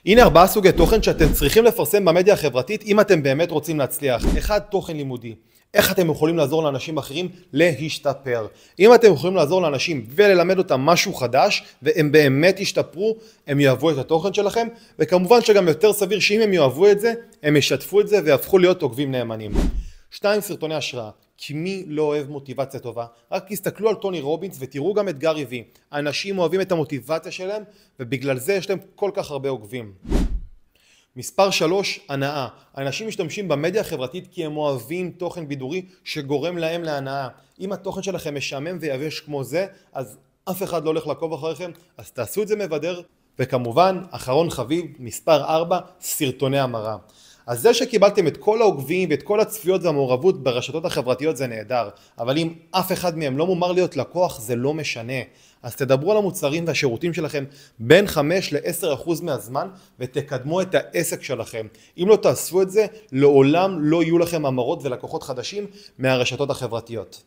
הנה 4 סוגי תוכן שאתם צריכים לפרסם במדיה החברתית אם אתם באמת רוצים להצליח. 1. תוכן לימודי. איך אתם יכולים לעזור לאנשים אחרים להשתפר. אם אתם יכולים לעזור לאנשים וללמד אותם משהו חדש והם באמת ישתפרו, הם יאהבו את התוכן שלכם, וכמובן שגם יותר סביר שאם הם יאהבו את זה, הם ישתפו את זה ויהפכו להיות עוקבים נאמנים. 2. סרטוני השראה. כי מי לא אוהב מוטיבציה טובה? רק תסתכלו על טוני רובינס ותראו גם את גארי וי. האנשים אוהבים את המוטיבציה שלהם ובגלל זה יש להם כל כך הרבה עוקבים. מספר 3, הנאה. האנשים משתמשים במדיה החברתית כי הם אוהבים תוכן בידורי שגורם להם להנאה. אם התוכן שלכם משעמם ויבש כמו זה, אז אף אחד לא הולך לעקוב אחריכם, אז תעשו את זה מבדר. וכמובן, אחרון חביב, מספר 4, סרטוני המראה. אז זה שקיבלתם את כל העוקבים ואת כל הצפיות והמעורבות ברשתות החברתיות זה נהדר, אבל אם אף אחד מהם לא מומר להיות לקוח זה לא משנה. אז תדברו על המוצרים והשירותים שלכם בין 5 ל-10% מהזמן ותקדמו את העסק שלכם. אם לא תעשו את זה, לעולם לא יהיו לכם המרות ולקוחות חדשים מהרשתות החברתיות.